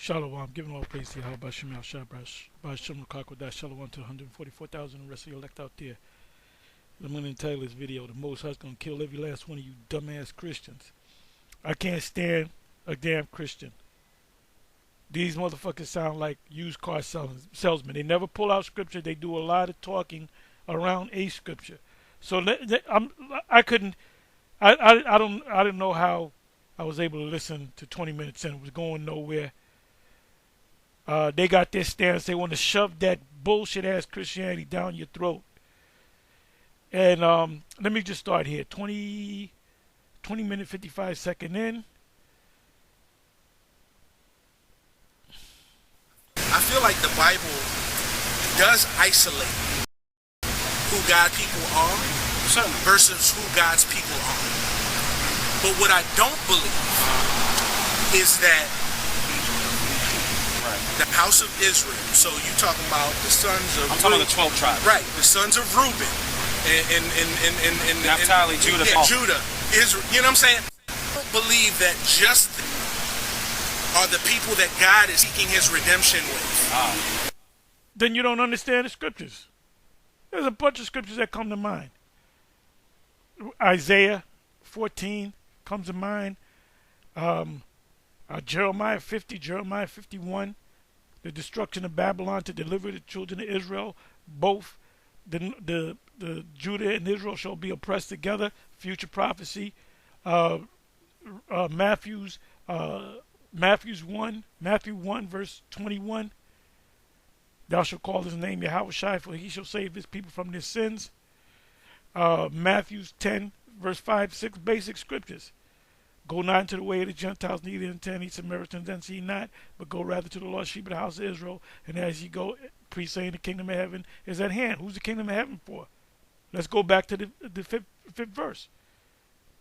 Shalom, I'm giving all praise to Yahweh Bashem Shabrash, Bashem Kakodash, Shalom to 144,000 and the rest of you elect out there. I'm going to entitle this video, The Most High's going to kill every last one of you dumbass Christians. I can't stand a damn Christian. These motherfuckers sound like used car salesmen. They never pull out scripture. They do a lot of talking around a scripture. So I didn't know how I was able to listen to 20 minutes in. It was going nowhere. They got their stance. They want to shove that bullshit ass Christianity down your throat. And let me just start here. 20 minute 55 second in. I feel like the Bible does isolate who God's people are versus who God's people are. But what I don't believe is that the house of Israel, so you talking about the sons of... I'm talking about the 12 tribes. Right, the sons of Reuben. And Naphtali, Judah. Yeah, Judah, Israel, you know what I'm saying? I don't believe that just are the people that God is seeking his redemption with. Then you don't understand the scriptures. There's a bunch of scriptures that come to mind. Isaiah 14 comes to mind. Jeremiah 50, Jeremiah 51. The destruction of Babylon to deliver the children of Israel. Both the Judah and Israel shall be oppressed together. Future prophecy. Matthew 1 verse 21. Thou shalt call his name Yahushua, for he shall save his people from their sins. Matthew 10 verse 5, 6 basic scriptures. Go not into the way of the Gentiles, neither intend ye Samaritans, thence ye not, but go rather to the lost sheep of the house of Israel. And as ye go, preach saying the kingdom of heaven is at hand. Who's the kingdom of heaven for? Let's go back to the fifth verse.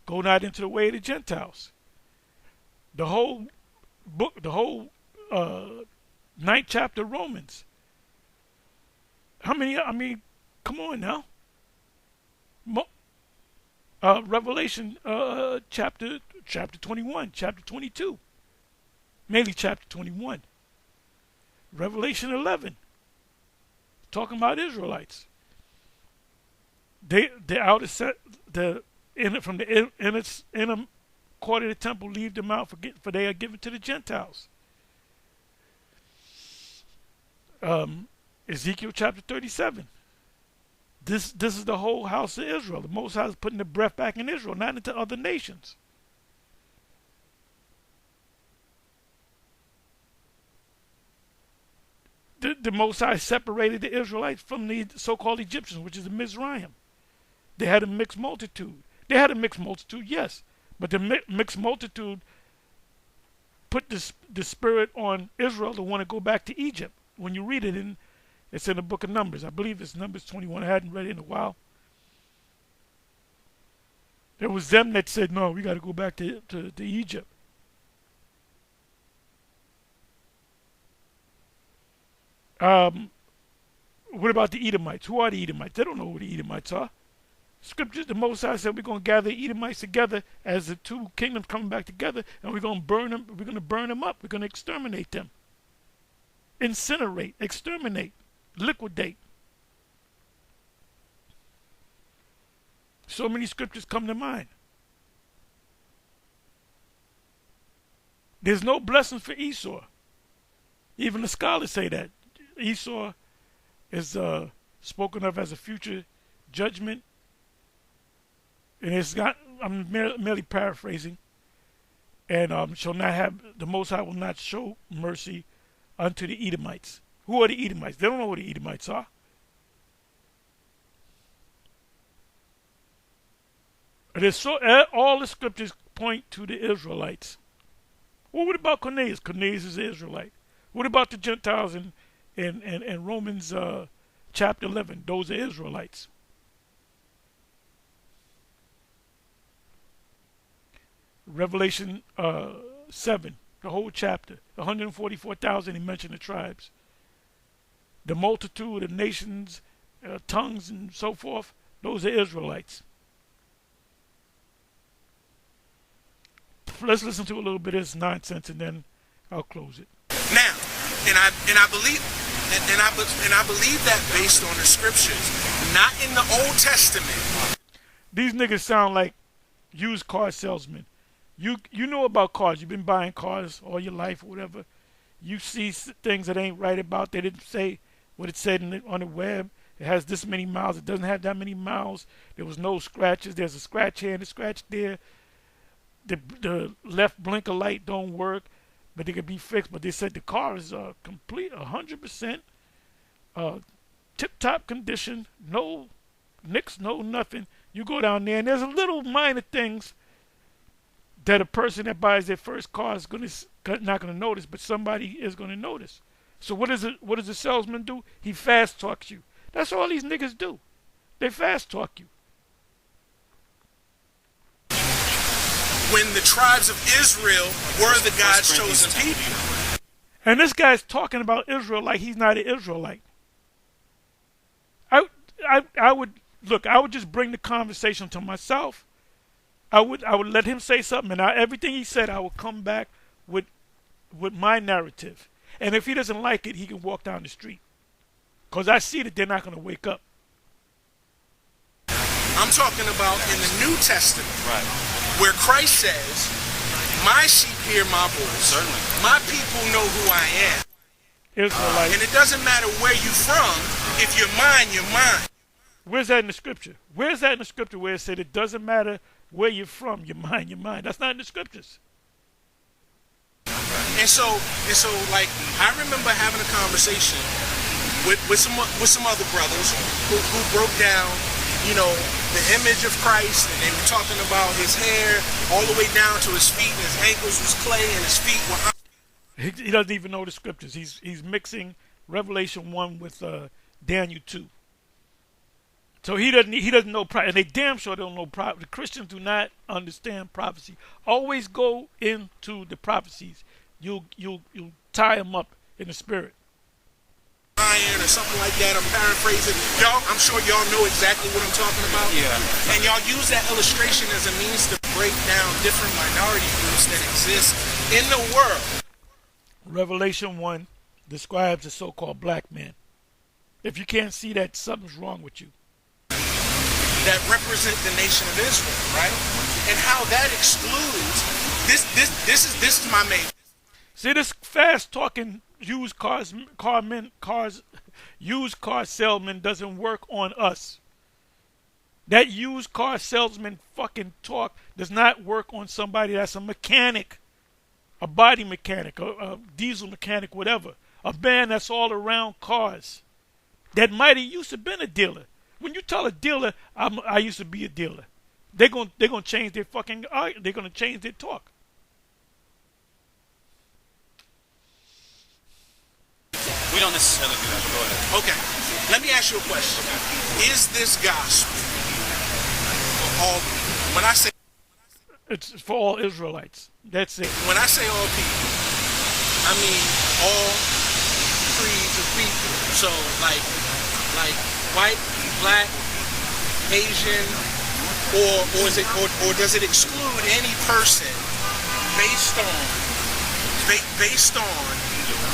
Go not into the way of the Gentiles. The whole book, the whole ninth chapter of Romans. How many? I mean, come on now. Revelation chapter 21, chapter 22. Mainly chapter 21. Revelation 11. Talking about Israelites. They out of set from the inner court of the temple, leave them out for they are given to the Gentiles. Ezekiel chapter 37. This is the whole house of Israel. The Most High is putting the breath back in Israel, not into other nations. The Most High separated the Israelites from the so-called Egyptians, which is the Mizraim. They had a mixed multitude. They had a mixed multitude, yes. But the mixed multitude put the spirit on Israel to want to go back to Egypt. When you read it, it's in the book of Numbers. I believe it's Numbers 21. I hadn't read it in a while. There was them that said, no, we got to go back to Egypt. What about the Edomites? Who are the Edomites? They don't know who the Edomites are. Scriptures, the Most High said we're going to gather the Edomites together as the two kingdoms coming back together, and we're going to burn them. We're going to burn them up. We're going to exterminate them. Incinerate, exterminate, liquidate. So many scriptures come to mind. There's no blessings for Esau. Even the scholars say that. Esau is spoken of as a future judgment. And it's got, I'm merely paraphrasing. And shall not have, the Most High will not show mercy unto the Edomites. Who are the Edomites? They don't know who the Edomites are. All the scriptures point to the Israelites. Well, what about Cornelius? Cornelius is an Israelite. What about the Gentiles in Romans chapter 11? Those are Israelites. Revelation 7, the whole chapter, 144,000, he mentioned the tribes. The multitude of nations, tongues, and so forth, those are Israelites. Let's listen to a little bit of this nonsense and then I'll close it. Now, and I believe and I believe that based on the scriptures, not in the Old Testament. These niggas sound like used car salesmen. You know about cars. You've been buying cars all your life or whatever. You see things that ain't right about. They didn't say what it said on the web. It has this many miles. It doesn't have that many miles. There was no scratches. There's a scratch here and a scratch there. The left blinker light don't work, but it could be fixed. But they said the car is complete, 100% tip-top condition. No nicks, no nothing. You go down there and there's a little minor things that a person that buys their first car is not gonna notice, but somebody is gonna notice. So what does the salesman do? He fast talks you. That's all these niggas do. They fast talk you. When the tribes of Israel were the God's chosen people. And this guy's talking about Israel like he's not an Israelite. I would just bring the conversation to myself. I would let him say something, and everything he said, I would come back with my narrative. And if he doesn't like it, he can walk down the street. Because I see that they're not going to wake up. I'm talking about in the New Testament, right, where Christ says, "My sheep hear my voice. Certainly. My people know who I am." Israelites. And it doesn't matter where you're from. If you're mine, you're mine. Where's that in the scripture? Where's that in the scripture where it said it doesn't matter where you're from, you're mine, you're mine? That's not in the scriptures. And so, like, I remember having a conversation with some other brothers who broke down, the image of Christ, and they were talking about his hair all the way down to his feet, and his ankles was clay, and his feet were. He doesn't even know the scriptures. He's mixing Revelation 1 with Daniel 2. So he doesn't know prophecy, and they damn sure don't know prophecy. The Christians do not understand prophecy. Always go into the prophecies. You'll tie them up in the spirit. Iron or something like that. I'm paraphrasing. I'm sure y'all know exactly what I'm talking about. Yeah. And y'all use that illustration as a means to break down different minority groups that exist in the world. Revelation 1 describes the so-called black man. If you can't see that, something's wrong with you. That represent the nation of Israel, right? And how that excludes this is my main. See, this fast talking used car salesman doesn't work on us. That used car salesman fucking talk does not work on somebody that's a mechanic, a body mechanic, a diesel mechanic, whatever. A man that's all around cars. That might have used to been a dealer. When you tell a dealer, I used to be a dealer, they're gonna change their fucking. They're gonna change their talk. We don't necessarily do that. Go ahead. Okay, let me ask you a question. Is this gospel for all people? When I say It's for all Israelites. That's it. When I say all people, I mean all creeds of people. So like white, black, Asian, or does it exclude any person based on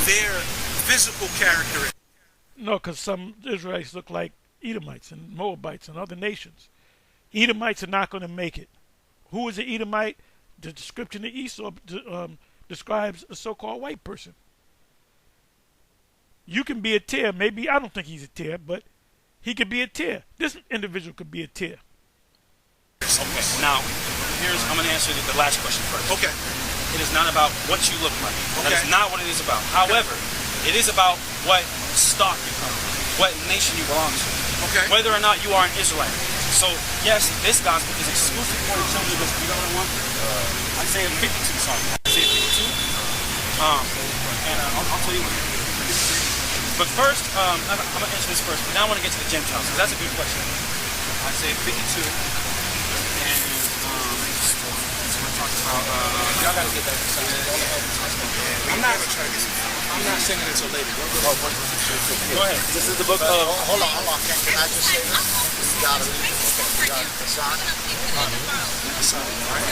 their physical characteristics? No, because some Israelites look like Edomites and Moabites and other nations. Edomites are not going to make it. Who is an Edomite? The description of Esau describes a so-called white person. You can be a tear. Maybe, I don't think he's a tear, but he could be a tear. This individual could be a tear. Okay, now, I'm going to answer the last question first. Okay. It is not about what you look like. Okay. That is not what it is about. However, it is about what stock you come from, what nation you belong to, okay, whether or not you are an Israelite. So, yes, this gospel is exclusive for the children of Israel. You know what I want? Isaiah 52, sorry. Isaiah 52. And I'll tell you what. But first, I'm going to answer this first, but now I want to get to the Gentiles, because that's a good question. Isaiah 52. And we're talking about, y'all got to get that. I'm not singing it until later. Go ahead. This is the book of... Hold on. Can I just say this? You got to read the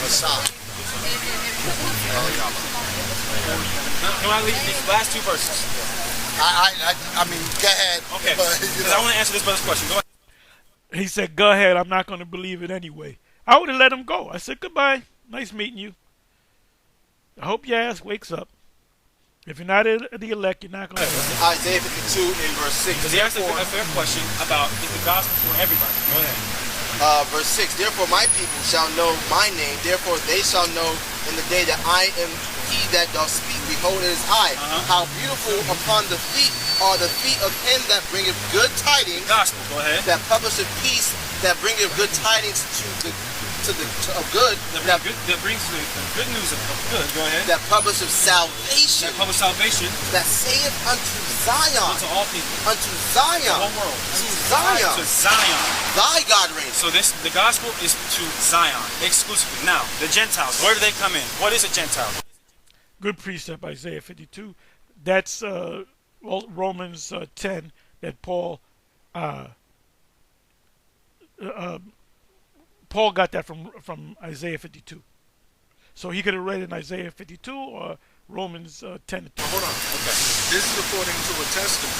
Psalm. Can I leave these last two verses? I mean, go ahead. Okay. But, Because I want to answer this brother's question. Go ahead. He said, go ahead, I'm not going to believe it anyway. I would have let him go. I said, goodbye. Nice meeting you. I hope your ass wakes up. If you're not the elect, you're not going to. Isaiah 52 in verse 6. Because he asked a fair question about is the gospel for everybody. Go ahead. Verse 6. Therefore my people shall know my name. Therefore they shall know in the day that I am he that doth speak. Behold, it is I. How beautiful upon the feet are the feet of him that bringeth good tidings. Gospel. Go ahead. That publisheth peace. That bringeth good tidings of good. That brings the good news of good. Go ahead. That publisheth salvation. That publish salvation. That saith unto Zion. Unto all people. Unto Zion. The whole world. To Zion. To Zion. Thy God reigns. So the gospel is to Zion exclusively. Now, the Gentiles, where do they come in? What is a Gentile? Good precept, Isaiah 52. That's Romans 10 that Paul got that from Isaiah 52. So he could have read in Isaiah 52 or Romans 10. Hold on. Okay. This is according to a testament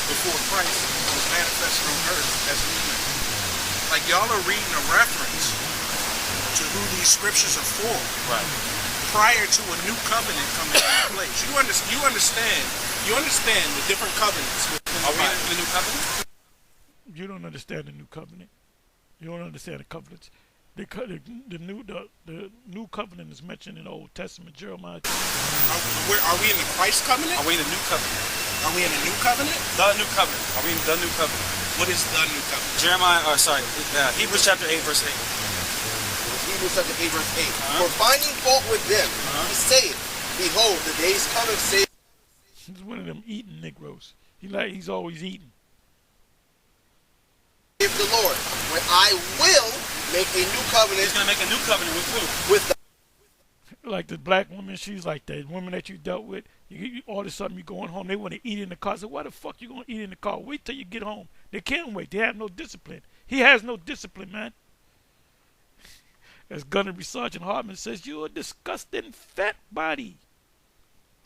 before Christ was manifested on earth as a human. Like y'all are reading a reference to who these scriptures are for. Right. Prior to a new covenant coming into place. You understand the different covenants. Are we in the new covenant? You don't understand the new covenant. You don't understand the covenants. The new covenant is mentioned in the Old Testament, Jeremiah. Are we in the Christ covenant? Are we in the new covenant? Are we in the new covenant? The new covenant. Are we in the new covenant? What is the new covenant? Hebrews chapter 8, verse 8. Hebrews chapter 8, verse 8. For finding fault with them, he saith, behold, the days cometh, saith. He's one of them eating Negroes. He's always eating. If the Lord, when I will make a new covenant. He's going to make a new covenant with who? With the Like the black woman, she's like that woman that you dealt with. You order something, you going home, they want to eat in the car. I said, why the fuck you going to eat in the car? Wait till you get home. They can't wait. They have no discipline. He has no discipline, man. As Gunnery Sergeant Hartman says, you're a disgusting fat body.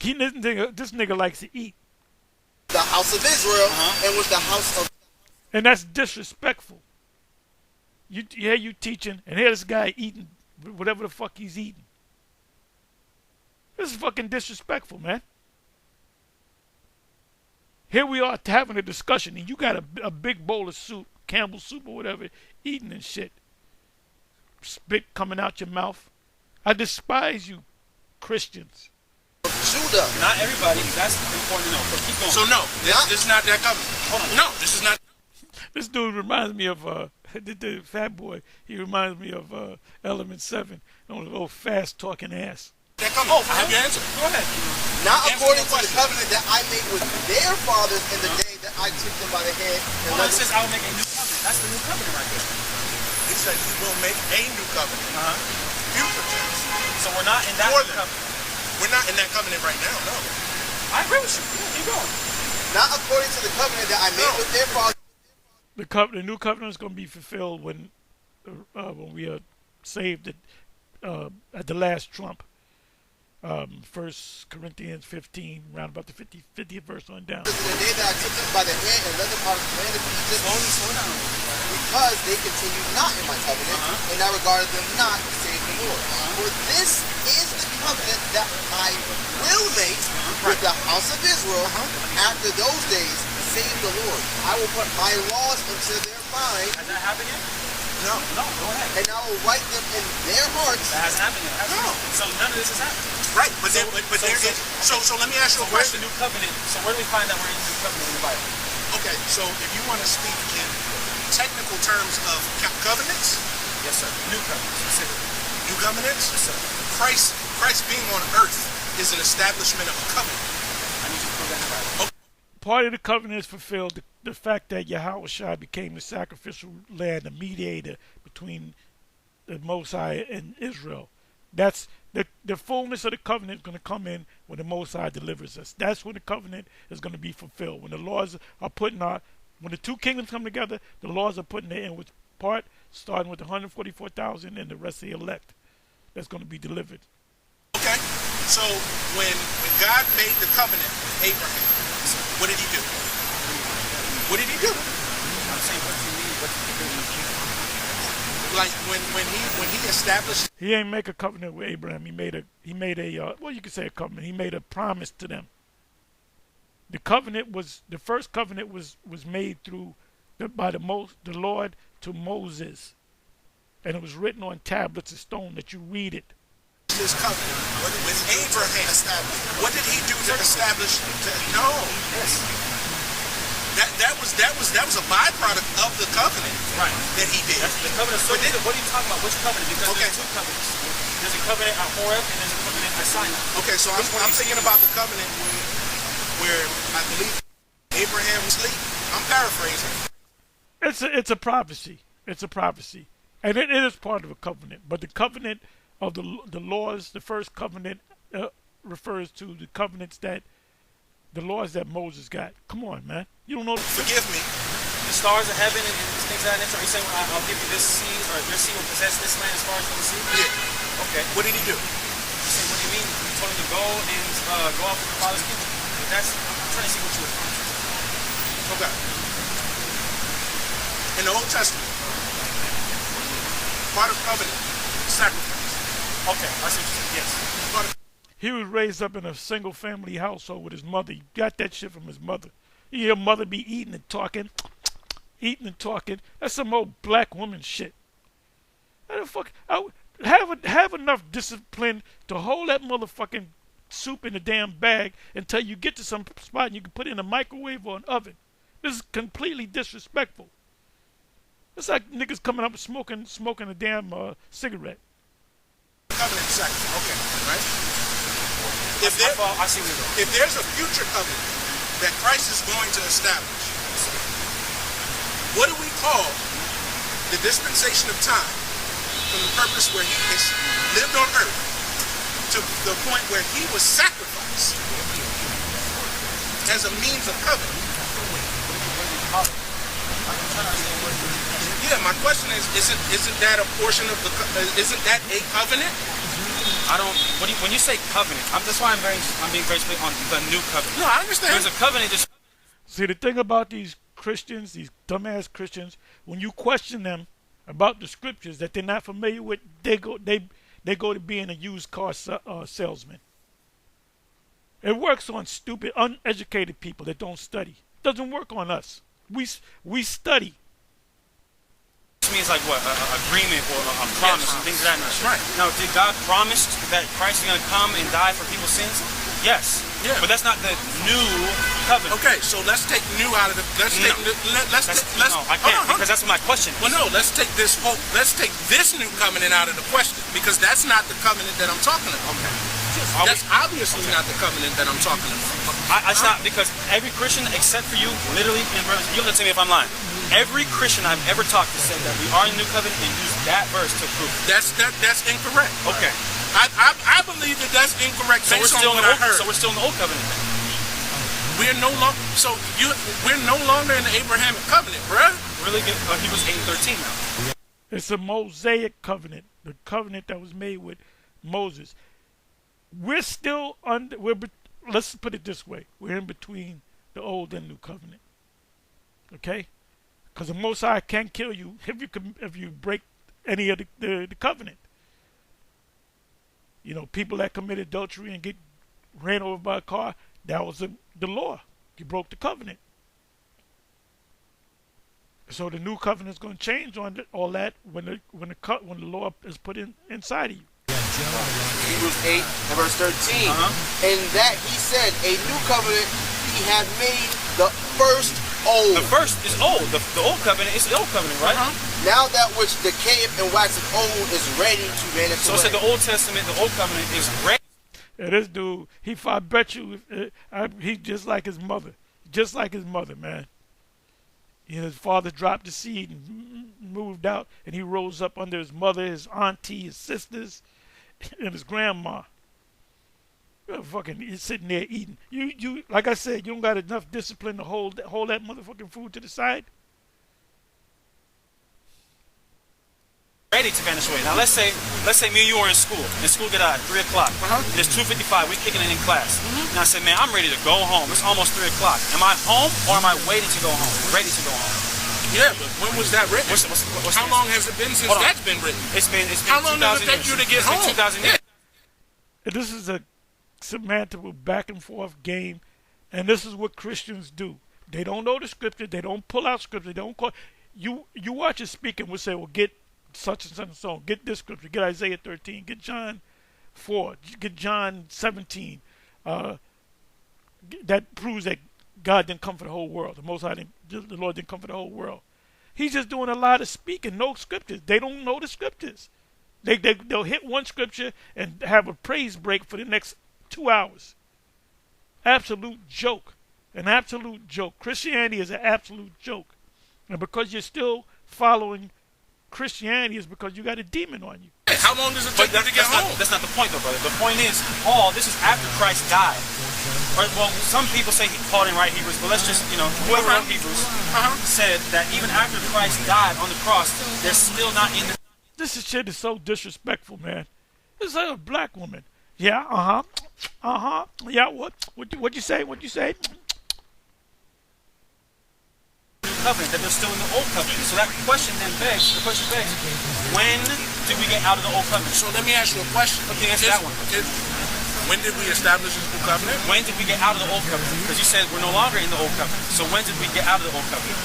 This nigga likes to eat. The house of Israel and with the house of. And that's disrespectful. You teaching, and here's this guy eating whatever the fuck he's eating. This is fucking disrespectful, man. Here we are having a discussion, and you got a big bowl of soup, Campbell's soup or whatever, eating and shit. Spit coming out your mouth. I despise you, Christians. Judah. Not everybody. That's important to know. But keep going. So no, this is not that covenant. Hold on. No, this is not. This dude reminds me of the fat boy. He reminds me of Element 7. On a little fast talking ass. That covenant. I have your answer. Go ahead. Not according to the covenant that I made with their fathers in the day that I took them by the hand. And It says I will make a new covenant. That's the new covenant right there. He said he will make a new covenant. Future tense. So we're not in that For new them. covenant. We're not in that covenant right now. No. I agree with you. Keep going. not according to the covenant that I made with their fathers. The new covenant is going to be fulfilled when we are saved at the last trump. 1 Corinthians 15, round about the 50th verse on down. The day that I took them by the hand and led them out of the land of Egypt, Slow down. because they continued not in my covenant, and I regarded them not, save the Lord. For this is the covenant that I will make with the house of Israel after those days, save the Lord. I will put my laws into their mind. Has that happened yet? No. No, go ahead. And I will write them in their hearts. That hasn't happened yet. No. So none of this has happened. Right, but there is. So let me ask you a Where's question. the new covenant? So where do we find that we're in the new covenant in the Bible? Okay, so if you want to speak in technical terms of covenants, Yes, sir. New covenant, specifically. new covenants, Yes, sir. Christ being on earth is an establishment of a covenant. I need you to prove that in the Bible. Part of the covenant is fulfilled. The fact that Yahweh became the sacrificial lamb, the mediator between the Most High and Israel. That's the fullness of the covenant is going to come in when the Most High delivers us. That's when the covenant is going to be fulfilled. When the laws are when the two kingdoms come together, the laws are put in their inward part, starting with the 144,000 and the rest of the elect. That's going to be delivered Okay. So when God made the covenant with Abraham, what did he do? What did he do? I'm saying, what do you mean? What did he do? Like when he established. He ain't make a covenant with Abraham. He made a well, you could say a covenant. He made a promise to them. The covenant was the first covenant was made through by the Lord to Moses, and it was written on tablets of stone that you read it. His covenant with Abraham. What did he do to establish? No. Yes. That was a byproduct of the covenant, Right. That he did. That's the covenant. So what are you talking about? Which covenant? Because there's two covenants. There's a covenant at Horeb and there's a covenant at Sinai. Okay, so I'm thinking about the covenant where I believe Abraham was asleep. I'm paraphrasing. It's a prophecy. It's a prophecy, and it is part of a covenant. But the covenant of the laws, the first covenant, refers to the covenants that the laws that Moses got. Come on, man. You don't know. Forgive me. The stars of heaven and things of that nature. Are you saying I'll give you this seed, or your seed will possess this land as far as you can see? Yeah. Okay. What did he do? You say, what do you mean? You told him to go and go off with your father's kingdom. I'm trying to see what you were referring to. Okay. In the Old Testament, part of covenant, sacrifice. Okay, I see what you're saying. Yes. Part of He was raised up in a single family household with his mother. He got that shit from his mother. You hear mother be eating and talking, eating and talking. That's some old black woman shit. How the fuck? Have enough discipline to hold that motherfucking soup in a damn bag until you get to some spot and you can put it in a microwave or an oven. This is completely disrespectful. It's like niggas coming up and smoking a damn cigarette. covenant sacrifice. Okay, right? I see where you're going. If there's a future covenant that Christ is going to establish, what do we call the dispensation of time from the purpose where he has lived on earth to the point where he was sacrificed as a means of covenant? Yeah, my question is, isn't that a portion of the, isn't that a covenant? When you say covenant, that's why I'm being very clear on the new covenant. No, I understand. There's a covenant. See, the thing about these Christians, these dumbass Christians, when you question them about the scriptures that they're not familiar with, they go to being a used car salesman. It works on stupid, uneducated people that don't study. It doesn't work on us. We study. This means like what? Agreement or a promise and things of that nature. Right. Now, did God promise that Christ is going to come and die for people's sins? Yes. Yeah. But that's not the new covenant. Okay, so let's take new out of the. No, I can't because that's my question. Well, no, let's take this new covenant out of the question because that's not the covenant that I'm talking about. Okay. That's obviously not the covenant that I'm talking about. It's not, because every Christian except for you, literally, and brothers, you can tell me if I'm lying. Every Christian I've ever talked to said that we are in the new covenant and use that verse to prove it. That's incorrect. Okay. I believe that's incorrect based on what I heard. So we're still in the old covenant then. We're no longer. We're no longer in the Abrahamic covenant, bruh. Really good. Hebrews 8:13 now. It's a Mosaic covenant, the covenant that was made with Moses. We're still under. Let's put it this way: we're in between the old and new covenant. Okay, because the Most High can kill you if you break any of the covenant. You know, people that commit adultery and get ran over by a car, that was the law. You broke the covenant. So the new covenant is going to change on all that when the law is put inside of you. Hebrews 8 and verse 13. And that he said, a new covenant he had made the first old. The first is old. The old covenant is the old covenant, right? Now that which decayeth and waxeth old is ready to vanish So away. it's like the Old Testament, the old covenant is ready. Yeah, this dude, I bet you, he's just like his mother. Just like his mother, man. You know, his father dropped the seed and moved out, and he rose up under his mother, his auntie, his sisters, and his grandma. You're sitting there eating. You like I said, you don't got enough discipline to hold that motherfucking food to the side. ready to vanish away. Now let's say me and you are in school. In school get out at 3 o'clock. It's 2:55. We're kicking it in class. And I say, man, I'm ready to go home. It's almost 3 o'clock. Am I home or am I waiting to go home? Ready to go home. Yeah, but when was that written? How long has it been since that's been written? It's been How long does it take you to get home? 2,000 years. And this is a semantic back and forth game, and this is what Christians do. They don't know the scripture. They don't pull out scripture. They don't call you. You watch us speak and we'll say, well, get such and such and so on. Get this scripture. Get Isaiah 13. Get John 4. Get John 17. That proves that God didn't come for the whole world. The Most High the Lord didn't come for the whole world. He's just doing a lot of speaking, no scriptures. They don't know the scriptures. They'll hit one scripture and have a praise break for the next 2 hours. Absolute joke. An absolute joke. Christianity is an absolute joke. And because you're still following Christianity is because you got a demon on you. How long does it take you to get home? That's not the point, though, brother. The point is, this is after Christ died. Right, well, some people say Paul didn't write Hebrews, but let's just, whoever wrote Hebrews said that even after Christ died on the cross, they're still not in the... This shit is so disrespectful, man. This is like a black woman. Yeah, yeah, what you say? Covenant, that they're still in the old covenant. So that question then begs, when did we get out of the old covenant? So let me ask you a question. Okay, answer that one. When did we establish this new covenant? When did we get out of the old covenant? Because you said we're no longer in the old covenant. So when did we get out of the old covenant?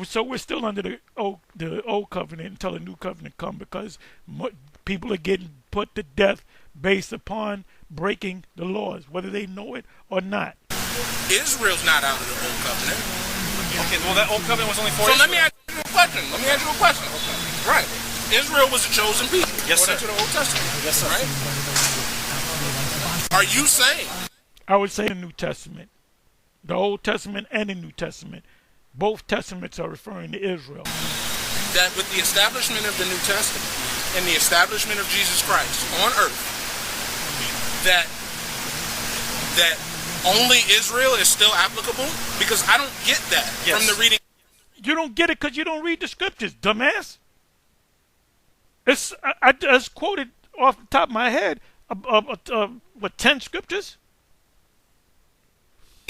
So we're still under the old covenant until the new covenant comes, because people are getting put to death based upon breaking the laws, whether they know it or not. Israel's not out of the old covenant. Okay, well that old covenant was only for Israel. Israel. Let me ask you a question. Right. Israel was a chosen people. Yes, sir. According to the Old Testament. Yes, sir. Right? Are you saying? I would say the New Testament. The Old Testament and the New Testament. Both testaments are referring to Israel. That with the establishment of the New Testament and the establishment of Jesus Christ on earth, that only Israel is still applicable? Because I don't get that from the reading. You don't get it because you don't read the scriptures, dumbass. I just quoted off the top of my head, 10 scriptures?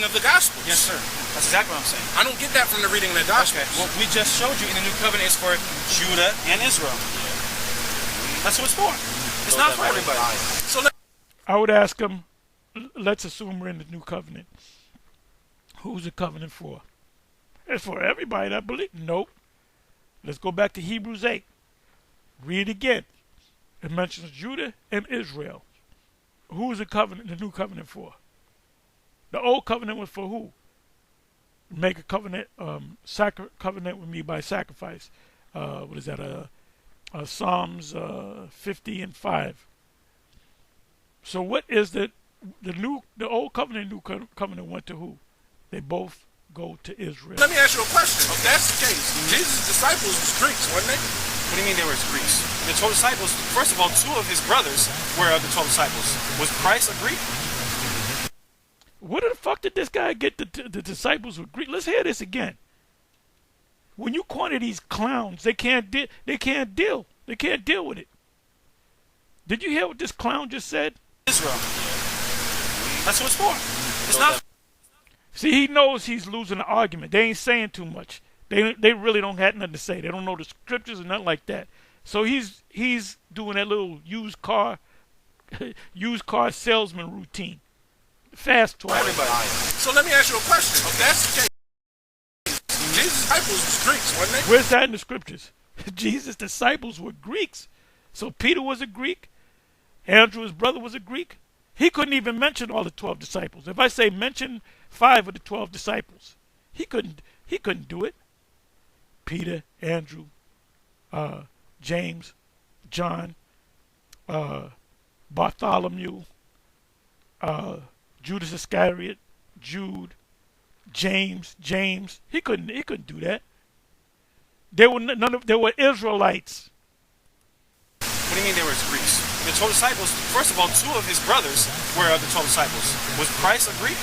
Of the gospel. Yes, sir. That's exactly what I'm saying. I don't get that from the reading of the gospel. Okay. Well, we just showed you in the new covenant is for Judah and Israel. That's what it's for. It's not for everybody. So I would ask them, let's assume we're in the new covenant. Who's the covenant for? It's for everybody that believes. Nope. Let's go back to Hebrews 8. Read it again. It mentions Judah and Israel. Who is the new covenant for? The old covenant was for who? Make a covenant, covenant with me by sacrifice. What is that? Psalms 50 and 5. So what is the old covenant and new covenant went to who? They both go to Israel. Let me ask you a question. If that's the case, Jesus' disciples was Greeks, wasn't they? What do you mean they were Greeks? The 12 disciples, first of all, 2 of his brothers were the 12 disciples. Was Christ a Greek? Where the fuck did this guy get the disciples with Greek? Let's hear this again. When you corner these clowns, they can't deal with it. Did you hear what this clown just said? Israel. That's what it's for. It's not. See, he knows he's losing the argument. They ain't saying too much. They really don't have nothing to say. They don't know the scriptures or nothing like that. So he's doing that little used car salesman routine. Fast talk. So let me ask you a question. If that's the case, Jesus' disciples was Greeks, wasn't they? Where's that in the scriptures? Jesus' disciples were Greeks. So Peter was a Greek. Andrew, his brother, was a Greek. He couldn't even mention all the 12 disciples. If I say mention 5 of the 12 disciples, he couldn't do it. Peter, Andrew, James, John, Bartholomew, Judas Iscariot, Jude, James. He couldn't do that. They were Israelites. What do you mean they were Greeks? The 12 disciples, first of all, 2 of his brothers were the 12 disciples. Was Christ a Greek?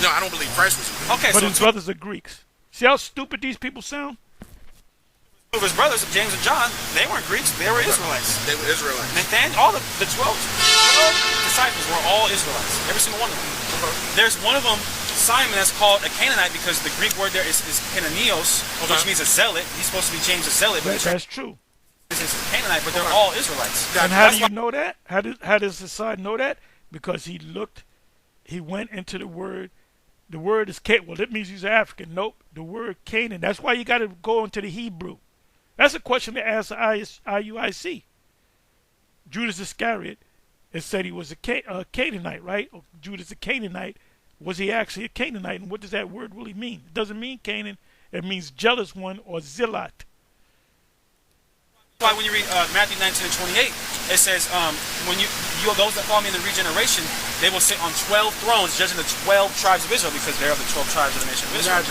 No, I don't believe Christ was a Greek. Okay, but so his brothers are Greeks. See how stupid these people sound? Two of his brothers, James and John, they weren't Greeks, they were Israelites. They were Israelites. Nathaniel, all the 12 disciples were all Israelites, every single one of them. There's one of them, Simon, that's called a Canaanite because the Greek word there is Cananeos, which means a zealot. He's supposed to be James a zealot, but That's true. This is Canaanite, but they're all Israelites. And how do you know that? How does the side know that? Because he went into the word. The word is Canaan. Well, that means he's African. Nope. The word Canaan. That's why you got to go into the Hebrew. That's a question to ask the IUIC. Judas Iscariot, it said he was a Canaanite, right? Or Judas a Canaanite. Was he actually a Canaanite? And what does that word really mean? It doesn't mean Canaan. It means jealous one or zealot. That's why when you read Matthew 19 and 28, it says, when you those that follow me in the regeneration, they will sit on 12 thrones, judging the 12 tribes of Israel, because they are the 12 tribes of the nation of Israel.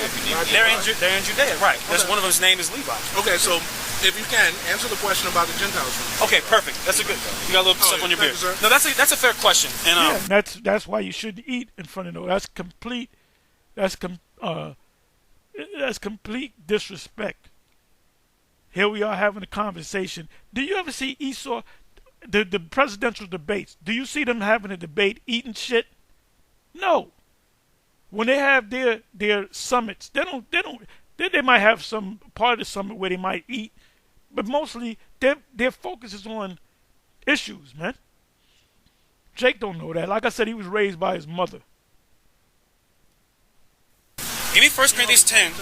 They're in Judea, right? That's one of them's name is Levi. Okay, so if you can answer the question about the Gentiles for me. Okay, perfect. That's a good. You got a little stuff on your beard. No, that's a fair question. And that's why you shouldn't eat in front of no. That's complete. That's complete disrespect. Here we are having a conversation. Do you ever see Esau, the presidential debates? Do you see them having a debate eating shit? No. When they have their summits, they might have some part of the summit where they might eat, but mostly their focus is on issues, man. Jake don't know that. Like I said, he was raised by his mother. Give me 1 Corinthians 10.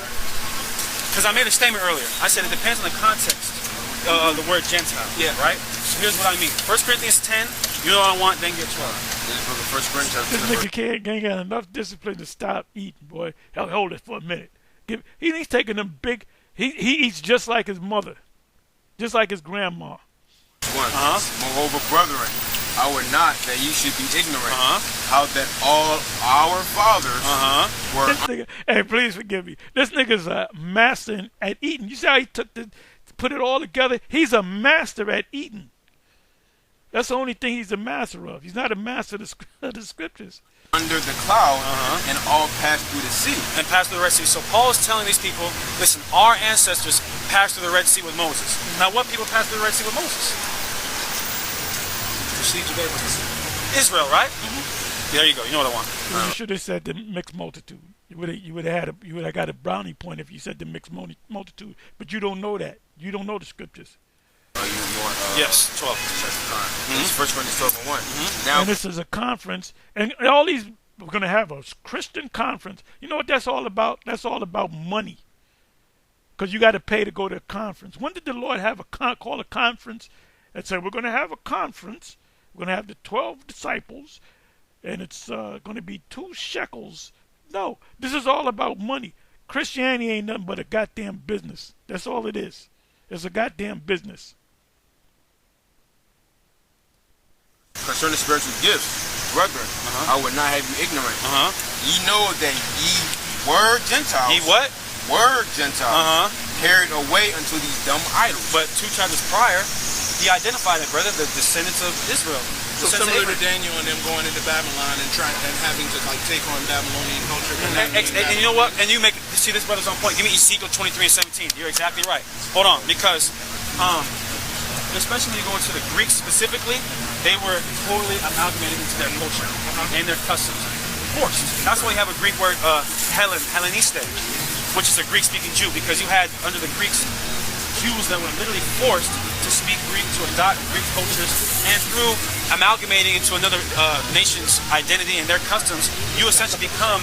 Because I made a statement earlier. I said it depends on the context of the word Gentile. Yeah. Right? So here's what I mean. 1 Corinthians 10, you know what I want, then get 12. This nigga ain't got enough discipline to stop eating, boy. Hold it for a minute. He's taking them big. He eats just like his mother. Just like his grandma. Moreover, brethren, I would not that you should be ignorant how that all our fathers were. This nigga, hey, please forgive me. This nigga's a master at eating. You see how he took put it all together? He's a master at eating. That's the only thing he's a master of. He's not a master of the scriptures. Under the cloud and all passed through the sea. And passed through the Red Sea. So Paul is telling these people, listen, our ancestors passed through the Red Sea with Moses. Now what people passed through the Red Sea with Moses? Israel, right? There you go. You know what I want. Well, you should have said the mixed multitude. You would have got a brownie point if you said the mixed multitude. But you don't know that. You don't know the scriptures. Yes, 12. It's 1 Corinthians 12 and 1. Now, and this is a conference, and all these, we're going to have a Christian conference. You know what that's all about? That's all about money. Because you got to pay to go to a conference. When did the Lord have call a conference and say, we're going to have a conference? We're going to have the 12 disciples, and it's going to be 2 shekels. No, this is all about money. Christianity ain't nothing but a goddamn business. That's all it is. It's a goddamn business. concerning spiritual gifts, brethren, I would not have you ignorant. Ye know that ye were Gentiles. Ye what? Were Gentiles. Carried away unto these dumb idols. But 2 chapters prior, he identified it, brother, the descendants of Israel. So similar to Daniel and them going into Babylon and having to like take on Babylonian culture. And you know what? And you see this brother's on point. Give me Ezekiel 23 and 17. You're exactly right. Hold on, because especially when you go into the Greeks specifically, they were totally amalgamated into their culture and their customs. Of course. That's why you have a Greek word, Helleniste, which is a Greek-speaking Jew, because you had under the Greeks Jews that were literally forced to speak Greek, to adopt Greek cultures, and through amalgamating into another nation's identity and their customs, you essentially become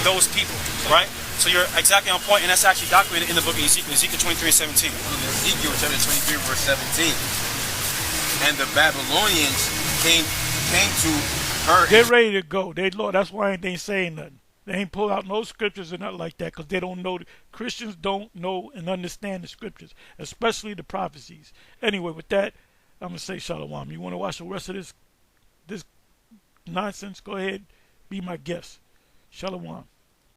those people, right? So you're exactly on point, and that's actually documented in the book of Ezekiel, Ezekiel 23 and 17. Ezekiel chapter 23, verse 17. And the Babylonians came to her. They're ready to go. Lord, that's why they ain't saying nothing. They ain't pull out no scriptures or nothing like that, because they don't know. Christians don't know and understand the scriptures, especially the prophecies. Anyway, with that, I'm going to say shalom. You want to watch the rest of this nonsense? Go ahead, be my guest. Shalom.